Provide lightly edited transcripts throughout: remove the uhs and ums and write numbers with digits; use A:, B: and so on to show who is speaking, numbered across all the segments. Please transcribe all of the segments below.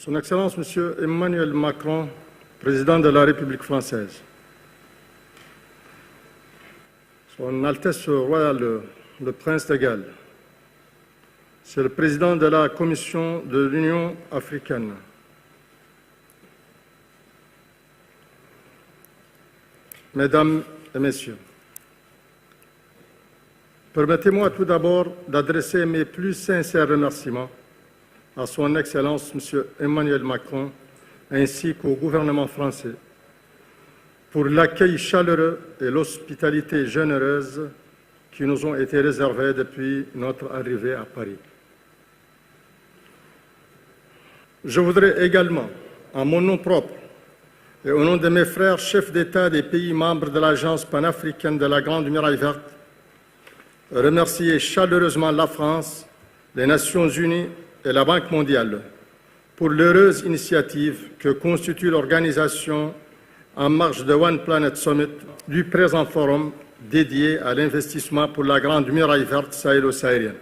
A: Son Excellence M. Emmanuel Macron, Président de la République française, Son Altesse royale le Prince de Galles, c'est le Président de la Commission de l'Union africaine, Mesdames et Messieurs, permettez-moi tout d'abord d'adresser mes plus sincères remerciements à Son Excellence M. Emmanuel Macron ainsi qu'au gouvernement français pour l'accueil chaleureux et l'hospitalité généreuse qui nous ont été réservés depuis notre arrivée à Paris. Je voudrais également, en mon nom propre et au nom de mes frères chefs d'État des pays membres de l'Agence panafricaine de la Grande Muraille Verte, remercier chaleureusement la France, les Nations Unies et la Banque mondiale pour l'heureuse initiative que constitue l'organisation en marge de One Planet Summit du présent forum dédié à l'investissement pour la Grande Muraille Verte sahélo-saharienne.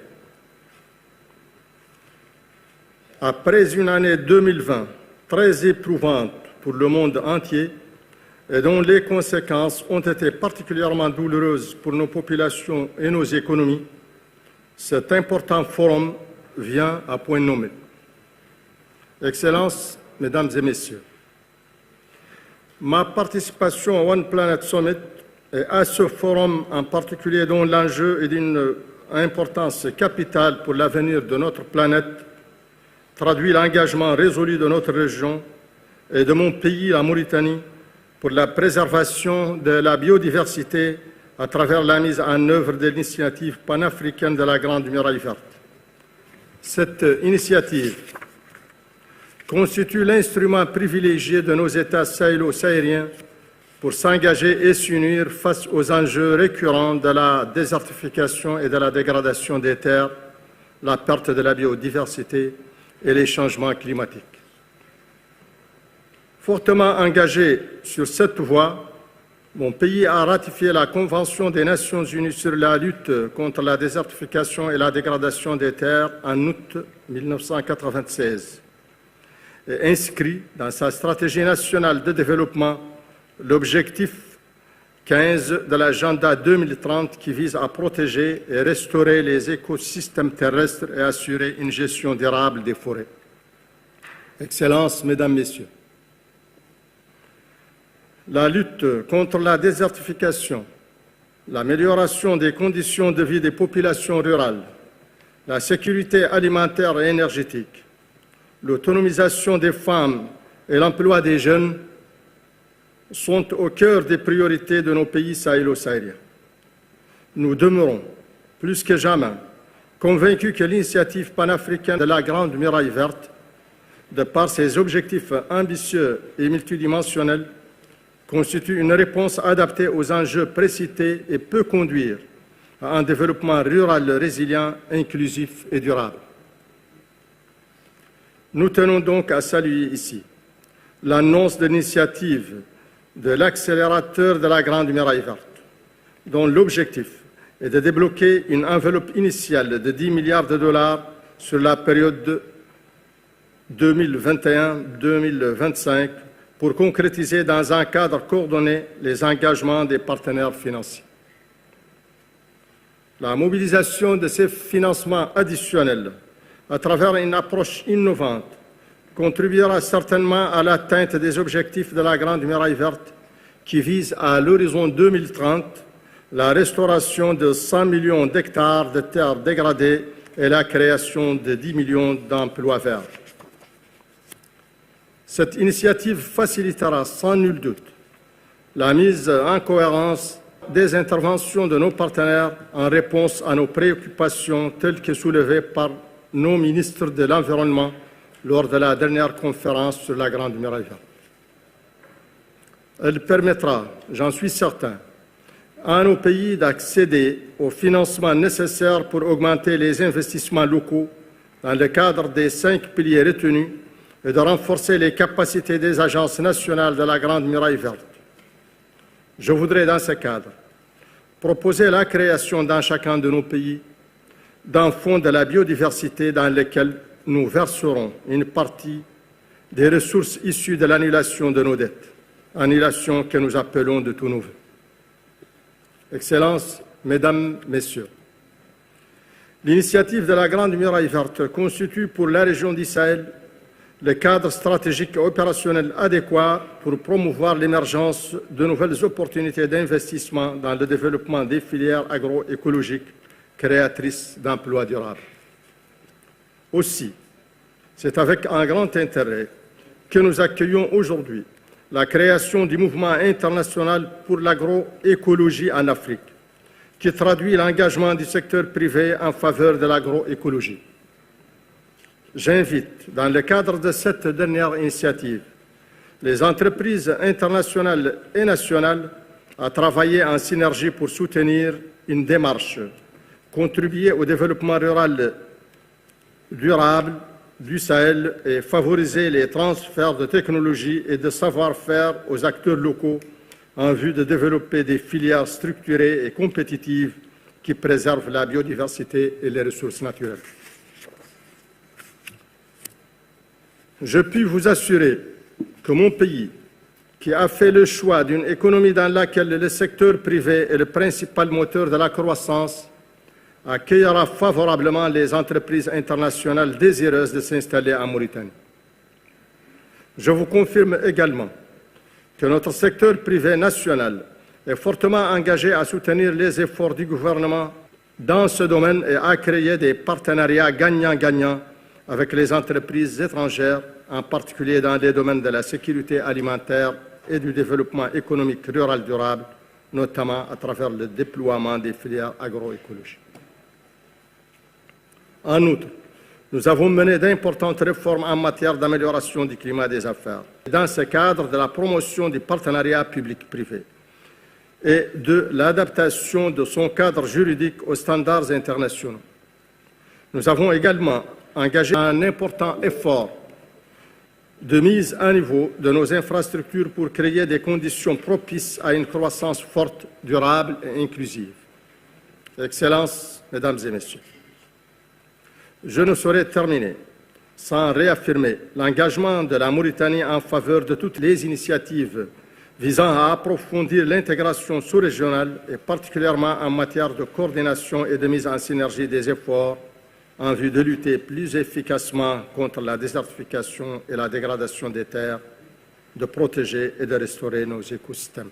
A: Après une année 2020 très éprouvante pour le monde entier et dont les conséquences ont été particulièrement douloureuses pour nos populations et nos économies, cet important forum vient à point nommé. Excellences, Mesdames et Messieurs, ma participation au One Planet Summit et à ce forum en particulier dont l'enjeu est d'une importance capitale pour l'avenir de notre planète traduit l'engagement résolu de notre région et de mon pays, la Mauritanie, pour la préservation de la biodiversité à travers la mise en œuvre de l'initiative panafricaine de la Grande Muraille Verte. Cette initiative constitue l'instrument privilégié de nos États sahélo-sahariens pour s'engager et s'unir face aux enjeux récurrents de la désertification et de la dégradation des terres, la perte de la biodiversité et les changements climatiques. Fortement engagé sur cette voie, mon pays a ratifié la Convention des Nations Unies sur la lutte contre la désertification et la dégradation des terres en août 1996 et inscrit dans sa stratégie nationale de développement l'objectif 15 de l'agenda 2030 qui vise à protéger et restaurer les écosystèmes terrestres et assurer une gestion durable des forêts. Excellences, Mesdames, Messieurs, la lutte contre la désertification, l'amélioration des conditions de vie des populations rurales, la sécurité alimentaire et énergétique, l'autonomisation des femmes et l'emploi des jeunes sont au cœur des priorités de nos pays sahélo-sahariens. Nous demeurons, plus que jamais, convaincus que l'initiative panafricaine de la Grande Muraille Verte, de par ses objectifs ambitieux et multidimensionnels, constitue une réponse adaptée aux enjeux précités et peut conduire à un développement rural résilient, inclusif et durable. Nous tenons donc à saluer ici l'annonce de l'initiative de l'accélérateur de la Grande Muraille Verte, dont l'objectif est de débloquer une enveloppe initiale de 10 milliards de dollars sur la période 2021-2025 pour concrétiser dans un cadre coordonné les engagements des partenaires financiers. La mobilisation de ces financements additionnels à travers une approche innovante contribuera certainement à l'atteinte des objectifs de la Grande Muraille Verte qui vise à l'horizon 2030 la restauration de 100 millions d'hectares de terres dégradées et la création de 10 millions d'emplois verts. Cette initiative facilitera sans nul doute la mise en cohérence des interventions de nos partenaires en réponse à nos préoccupations telles que soulevées par nos ministres de l'Environnement lors de la dernière conférence sur la Grande Muraille Verte. Elle permettra, j'en suis certain, à nos pays d'accéder au financement nécessaire pour augmenter les investissements locaux dans le cadre des 5 piliers retenus et de renforcer les capacités des agences nationales de la Grande Muraille Verte. Je voudrais, dans ce cadre, proposer la création dans chacun de nos pays d'un fonds de la biodiversité dans lequel nous verserons une partie des ressources issues de l'annulation de nos dettes, annulation que nous appelons de tous nos vœux. Excellences, Mesdames, Messieurs, l'initiative de la Grande Muraille verte constitue pour la région du Sahel le cadre stratégique et opérationnel adéquat pour promouvoir l'émergence de nouvelles opportunités d'investissement dans le développement des filières agroécologiques créatrices d'emplois durables. Aussi, c'est avec un grand intérêt que nous accueillons aujourd'hui la création du mouvement international pour l'agroécologie en Afrique, qui traduit l'engagement du secteur privé en faveur de l'agroécologie. J'invite, dans le cadre de cette dernière initiative, les entreprises internationales et nationales à travailler en synergie pour soutenir une démarche, contribuer au développement rural durable du Sahel et favoriser les transferts de technologies et de savoir-faire aux acteurs locaux en vue de développer des filières structurées et compétitives qui préservent la biodiversité et les ressources naturelles. Je puis vous assurer que mon pays, qui a fait le choix d'une économie dans laquelle le secteur privé est le principal moteur de la croissance, accueillera favorablement les entreprises internationales désireuses de s'installer en Mauritanie. Je vous confirme également que notre secteur privé national est fortement engagé à soutenir les efforts du gouvernement dans ce domaine et à créer des partenariats gagnant-gagnant avec les entreprises étrangères, en particulier dans les domaines de la sécurité alimentaire et du développement économique rural durable, notamment à travers le déploiement des filières agroécologiques. En outre, nous avons mené d'importantes réformes en matière d'amélioration du climat des affaires. Dans ce cadre de la promotion du partenariat public-privé et de l'adaptation de son cadre juridique aux standards internationaux, nous avons également engagé un important effort de mise à niveau de nos infrastructures pour créer des conditions propices à une croissance forte, durable et inclusive. Excellences, Mesdames et Messieurs, je ne saurais terminer sans réaffirmer l'engagement de la Mauritanie en faveur de toutes les initiatives visant à approfondir l'intégration sous-régionale et particulièrement en matière de coordination et de mise en synergie des efforts en vue de lutter plus efficacement contre la désertification et la dégradation des terres, de protéger et de restaurer nos écosystèmes.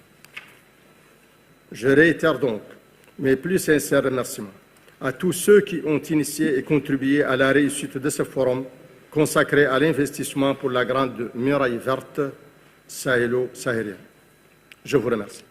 A: Je réitère donc mes plus sincères remerciements à tous ceux qui ont initié et contribué à la réussite de ce forum consacré à l'investissement pour la Grande Muraille verte sahélo-sahélienne. Je vous remercie.